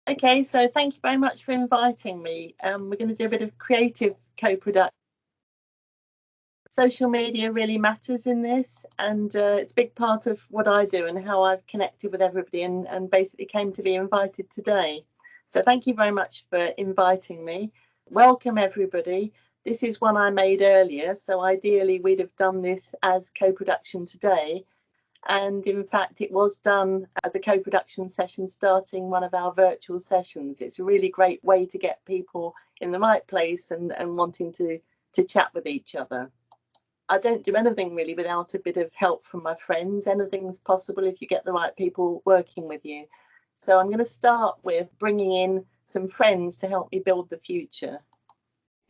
Okay, so thank you very much for inviting me. We're going to do a bit of creative co-production. Social media really matters in this, and it's a big part of what I do and how I've connected with everybody and basically came to be invited today. So thank you very much for inviting me. Welcome everybody. This is one I made earlier, so ideally we'd have done this as co-production today. And in fact, it was done as a co-production session starting one of our virtual sessions. It's a really great way to get people in the right place and wanting to chat with each other. I don't do anything really without a bit of help from my friends. Anything's possible if you get the right people working with you. So I'm going to start with bringing in some friends to help me build the future.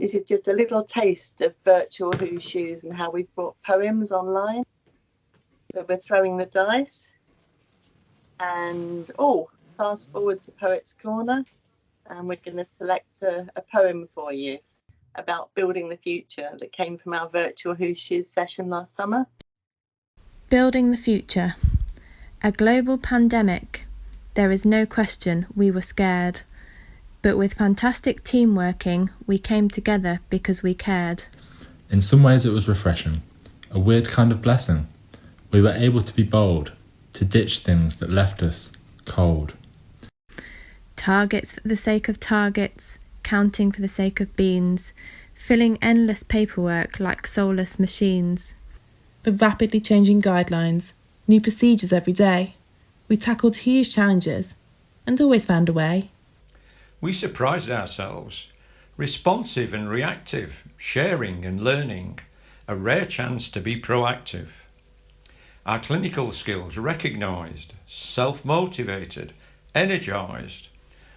This is just a little taste of virtual Who Shoes and how we've brought poems online. So we're throwing the dice, and fast forward to Poets Corner, and we're going to select a poem for you about building the future that came from our virtual Who Shoes session last summer. Building the future. A global pandemic. There is no question we were scared, but with fantastic team working, we came together because we cared. In some ways it was refreshing, a weird kind of blessing. We were able to be bold, to ditch things that left us cold. Targets for the sake of targets, counting for the sake of beans, filling endless paperwork like soulless machines. With rapidly changing guidelines, new procedures every day, we tackled huge challenges and always found a way. We surprised ourselves, responsive and reactive, sharing and learning, a rare chance to be proactive. Our clinical skills recognised, self-motivated, energised.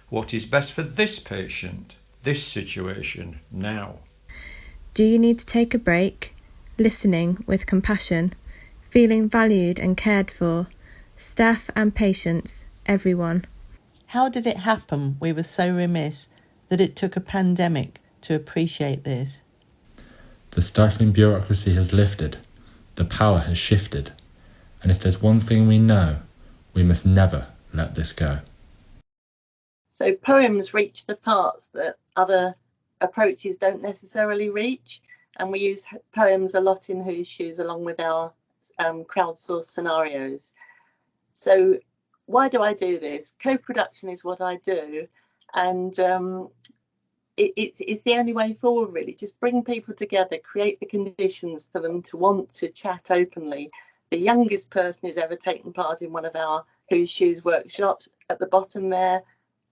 What is best for this patient, this situation, now? Do you need to take a break? Listening with compassion, feeling valued and cared for, staff and patients, everyone. How did it happen? We were so remiss that it took a pandemic to appreciate this. The stifling bureaucracy has lifted, the power has shifted, and if there's one thing we know, we must never let this go. So poems reach the parts that other approaches don't necessarily reach, and we use poems a lot in Who's Shoes along with our crowdsourced scenarios. So why do I do this? Co-production is what I do, and it's the only way forward really. Just bring people together, create the conditions for them to want to chat openly. The youngest person who's ever taken part in one of our Who's Shoes workshops, at the bottom there,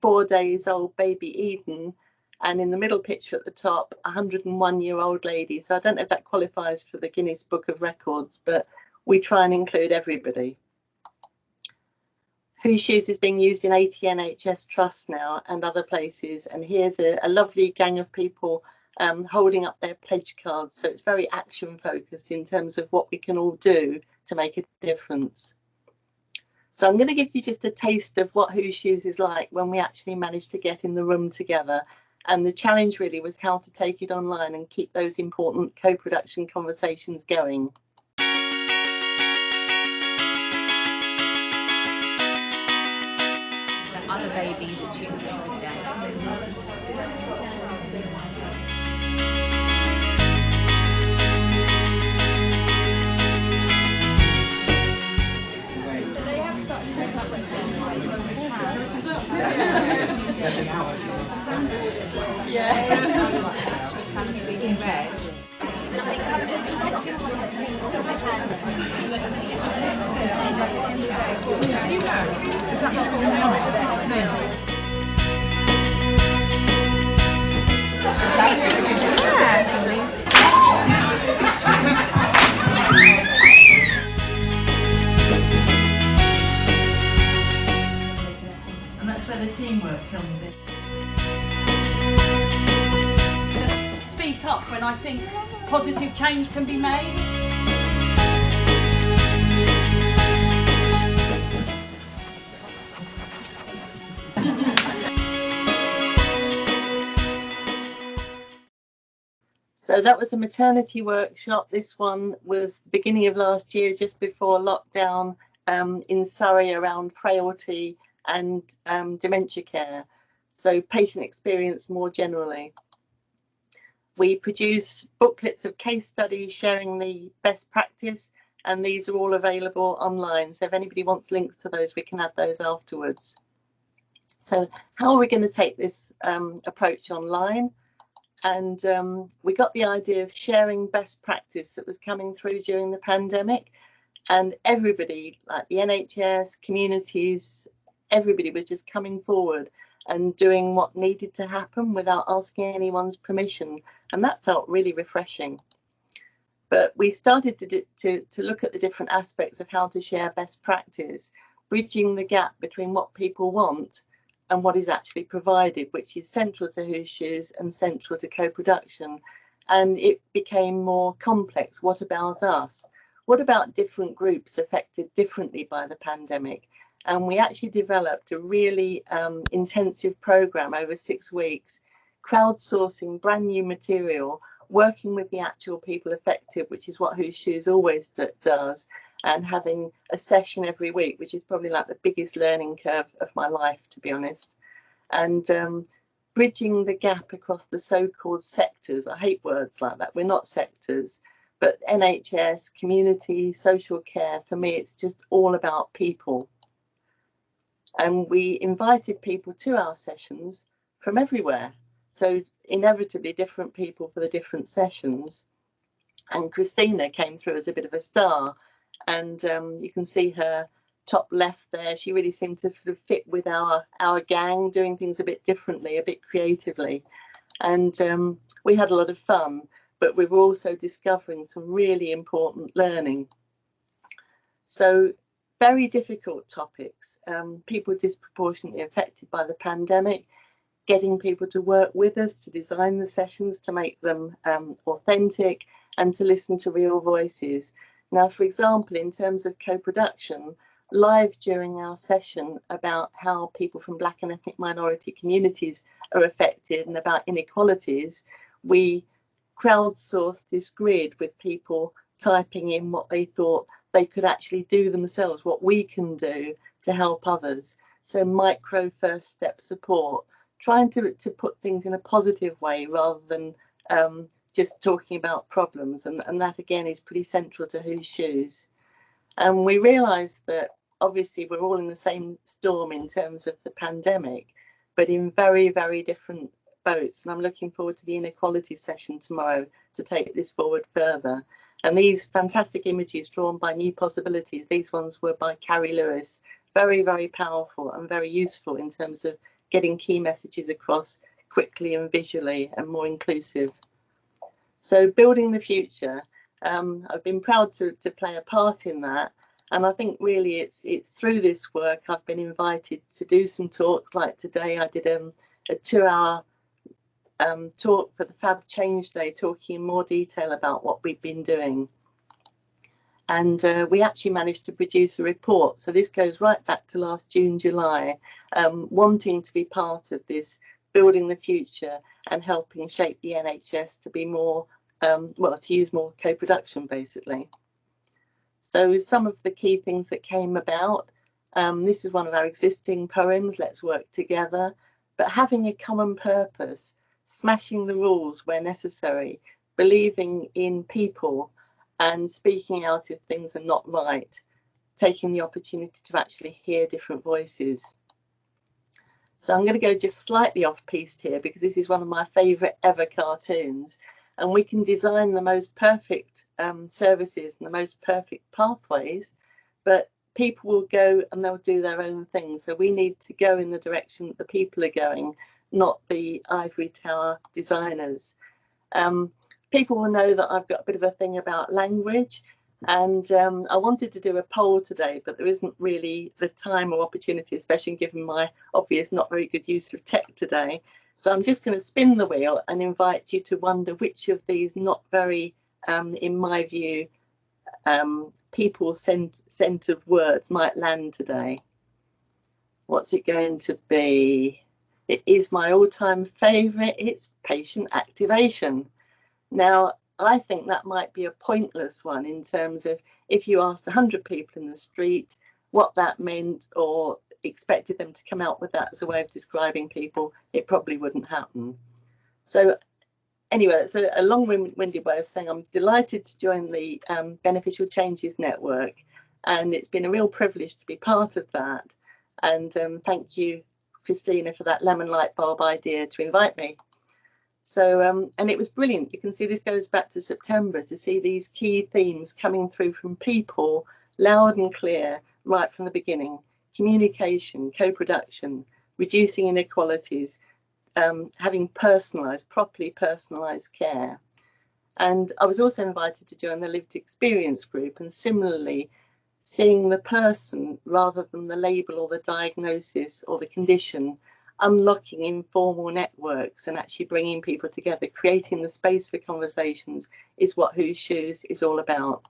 4 days old baby Eden, and in the middle picture at the top, 101-year-old lady. So I don't know if that qualifies for the Guinness Book of Records, but we try and include everybody. Who's Shoes is being used in 80 NHS trusts now and other places, and here's a lovely gang of people holding up their pledge cards. So it's very action focused in terms of what we can all do to make a difference. So I'm going to give you just a taste of what Who's Shoes is like when we actually managed to get in the room together. And the challenge really was how to take it online and keep those important co-production conversations going. Other babies are choosing to And that's where the teamwork comes in. Speak up when I think positive change can be made. So that was a maternity workshop. This one was the beginning of last year, just before lockdown, in Surrey, around frailty and dementia care. so patient experience more generally. We produce booklets of case studies sharing the best practice, and these are all available online. So if anybody wants links to those, we can add those afterwards. So how are we going to take this approach online? And we got the idea of sharing best practice that was coming through during the pandemic, and everybody, like the NHS, communities, everybody was just coming forward and doing what needed to happen without asking anyone's permission, and that felt really refreshing. But we started to look at the different aspects of how to share best practice, bridging the gap between what people want and what is actually provided, which is central to Whose Shoes and central to co-production. And it became more complex. What about us? What about different groups affected differently by the pandemic? And we actually developed a really intensive program over 6 weeks, crowdsourcing brand new material, working with the actual people affected, which is what Whose Shoes always does, and having a session every week, which is probably like the biggest learning curve of my life, to be honest. And bridging the gap across the so-called sectors. I hate words like that. We're not sectors, but NHS, community, social care, for me, it's just all about people. And we invited people to our sessions from everywhere. So inevitably different people for the different sessions. And Cristina came through as a bit of a star. And you can see her top left there. She really seemed to sort of fit with our gang, doing things a bit differently, a bit creatively. And we had a lot of fun, but we were also discovering some really important learning. So very difficult topics, people disproportionately affected by the pandemic, getting people to work with us to design the sessions, to make them authentic and to listen to real voices. Now, for example, in terms of co-production, live during our session about how people from Black and ethnic minority communities are affected and about inequalities, we crowdsourced this grid with people typing in what they thought they could actually do themselves, what we can do to help others. So micro first step support, trying to put things in a positive way rather than just talking about problems. And that again is pretty central to Whose Shoes. And we realised that obviously we're all in the same storm in terms of the pandemic, but in very, very different boats. And I'm looking forward to the inequalities session tomorrow to take this forward further. And these fantastic images drawn by New Possibilities, these ones were by Carrie Lewis, very, very powerful and very useful in terms of getting key messages across quickly and visually and more inclusive. So building the future, I've been proud to play a part in that. And I think really it's through this work I've been invited to do some talks. Like today I did a 2-hour talk for the Fab Change Day, talking in more detail about what we've been doing. And we actually managed to produce a report. So this goes right back to last June, July, wanting to be part of this building the future and helping shape the NHS to be more, well, to use more co-production basically. So some of the key things that came about, this is one of our existing poems, Let's Work Together, but having a common purpose, smashing the rules where necessary, believing in people and speaking out if things are not right, taking the opportunity to actually hear different voices. So I'm going to go just slightly off piste here because this is one of my favourite ever cartoons, and we can design the most perfect services and the most perfect pathways, but people will go and they'll do their own thing. So we need to go in the direction that the people are going, not the ivory tower designers. People will know that I've got a bit of a thing about language, and I wanted to do a poll today, but there isn't really the time or opportunity, especially given my obvious not very good use of tech today. So I'm just going to spin the wheel and invite you to wonder which of these not very, in my view, people-centered words might land today. What's it going to be? It is my all-time favourite. It's patient activation. Now, I think that might be a pointless one in terms of if you asked 100 people in the street what that meant, or expected them to come out with that as a way of describing people, it probably wouldn't happen. So anyway, it's a long-winded way of saying I'm delighted to join the Beneficial Changes Network, and it's been a real privilege to be part of that. And thank you, Cristina, for that lemon light bulb idea to invite me. So, and it was brilliant. You can see this goes back to September, to see these key themes coming through from people loud and clear right from the beginning: communication, co-production, reducing inequalities, having personalised, properly personalised care. And I was also invited to join the lived experience group, and similarly seeing the person rather than the label or the diagnosis or the condition, unlocking informal networks and actually bringing people together, creating the space for conversations, is what Whose Shoes is all about.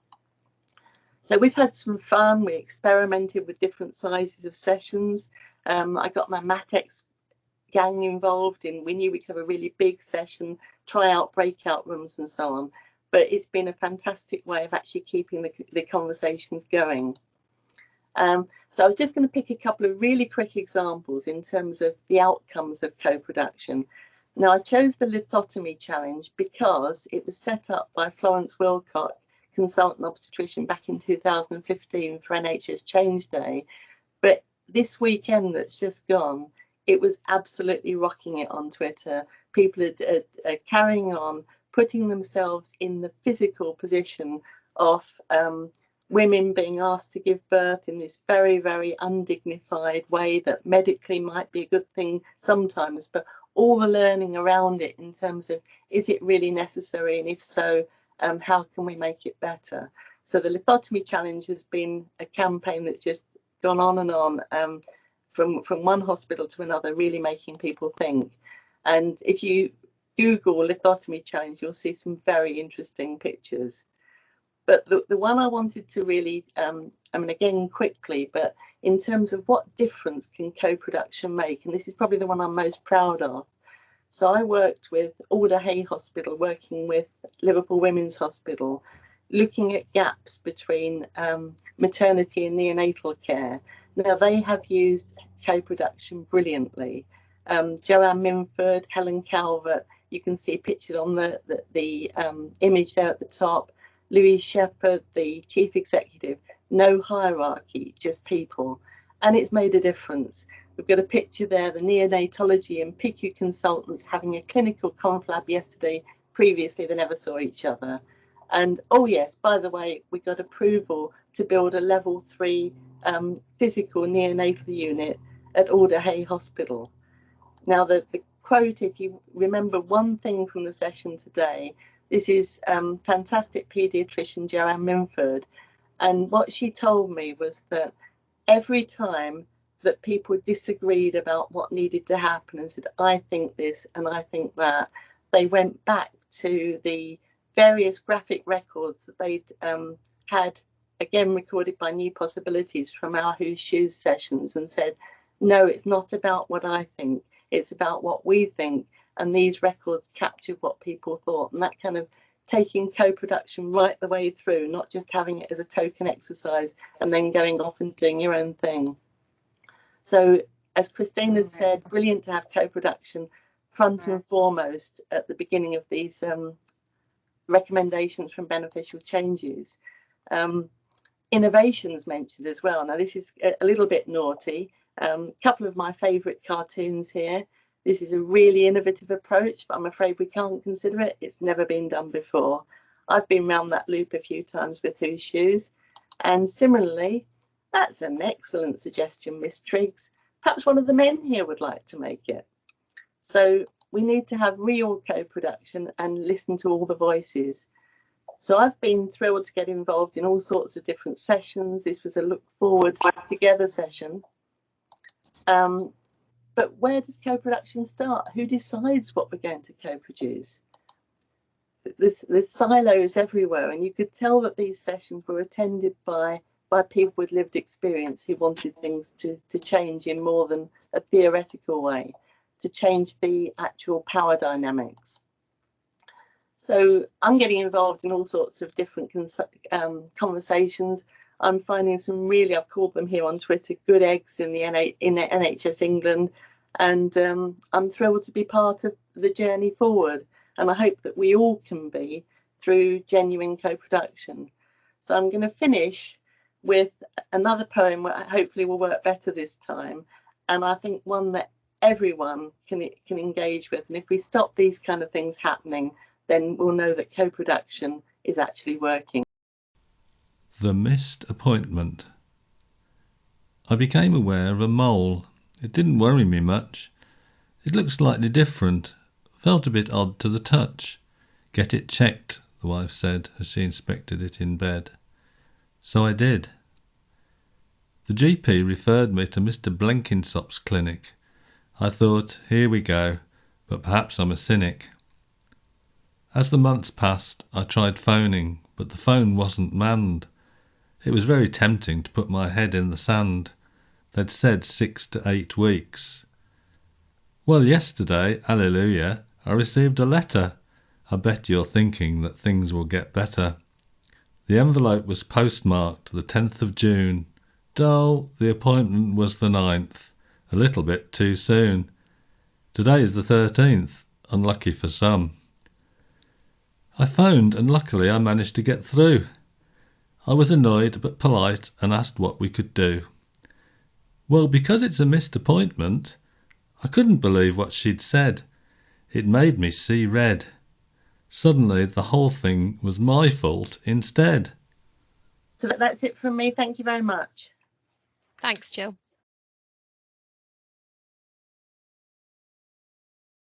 So we've had some fun. We experimented with different sizes of sessions. I got my Matex gang involved in. We knew we could have a really big session, try out breakout rooms and so on. But it's been a fantastic way of actually keeping the conversations going. So I was just going to pick a couple of really quick examples in terms of the outcomes of co-production. Now, I chose the lithotomy challenge because it was set up by Florence Wilcott, consultant obstetrician, back in 2015 for NHS Change Day. But this weekend that's just gone, it was absolutely rocking it on Twitter. People are carrying on, putting themselves in the physical position of women being asked to give birth in this very, very undignified way that medically might be a good thing sometimes, but all the learning around it in terms of, is it really necessary? And if so, how can we make it better? So the lithotomy challenge has been a campaign that's just gone on and on, from one hospital to another, really making people think. And if you Google lithotomy challenge, you'll see some very interesting pictures. But the one I wanted to really, I mean, again, quickly, but in terms of what difference can co-production make, and this is probably the one I'm most proud of. So I worked with Alder Hey Hospital, working with Liverpool Women's Hospital, looking at gaps between maternity and neonatal care. Now, they have used co-production brilliantly. Joanne Minford, Helen Calvert, you can see pictured on the image there at the top. Louise Shepherd, the chief executive, no hierarchy, just people. And it's made a difference. We've got a picture there, the neonatology and PICU consultants having a clinical conflab yesterday. Previously, they never saw each other. And oh yes, by the way, we got approval to build a level 3 physical neonatal unit at Alder Hey Hospital. Now, the quote, if you remember one thing from the session today, this is fantastic paediatrician Joanne Minford, and what she told me was that every time that people disagreed about what needed to happen and said, I think this and I think that, they went back to the various graphic records that they'd had, again recorded by New Possibilities from our Whose Shoes sessions, and said, no, it's not about what I think, it's about what we think. And these records captured what people thought, and that kind of taking co-production right the way through, not just having it as a token exercise and then going off and doing your own thing. So as Cristina said, brilliant to have co-production front and foremost at the beginning of these recommendations from Beneficial Changes. Innovations mentioned as well. Now this is a little bit naughty. A couple of my favourite cartoons here. This is a really innovative approach, but I'm afraid we can't consider it. It's never been done before. I've been round that loop a few times with Whose Shoes. And similarly, that's an excellent suggestion, Miss Triggs. Perhaps one of the men here would like to make it. So we need to have real co-production and listen to all the voices. So I've been thrilled to get involved in all sorts of different sessions. This was a look forward together session. But where does co-production start? Who decides what we're going to co-produce? There's silos everywhere, and you could tell that these sessions were attended by people with lived experience who wanted things to change in more than a theoretical way, to change the actual power dynamics. So I'm getting involved in all sorts of different conversations. I'm finding some really, I've called them here on Twitter, good eggs in the NHS England, and I'm thrilled to be part of the journey forward, and I hope that we all can be through genuine co-production. So I'm going to finish with another poem where hopefully will work better this time, and I think one that everyone can engage with, and if we stop these kind of things happening, then we'll know that co-production is actually working. The missed appointment. I became aware of a mole. It didn't worry me much. It looked slightly different, felt a bit odd to the touch. Get it checked, the wife said as she inspected it in bed. So I did. The GP referred me to Mr. Blenkinsop's clinic. I thought, here we go, but perhaps I'm a cynic. As the months passed, I tried phoning, but the phone wasn't manned. It was very tempting to put my head in the sand. They'd said 6 to 8 weeks. Well, yesterday, hallelujah, I received a letter. I bet you're thinking that things will get better. The envelope was postmarked the 10th of June. Dull, the appointment was the 9th. A little bit too soon. Today's the 13th. Unlucky for some. I phoned and luckily I managed to get through. I was annoyed but polite and asked what we could do. Well, because it's a missed appointment, I couldn't believe what she'd said. It made me see red. Suddenly the whole thing was my fault instead. So that's it from me. Thank you very much. Thanks, Gill.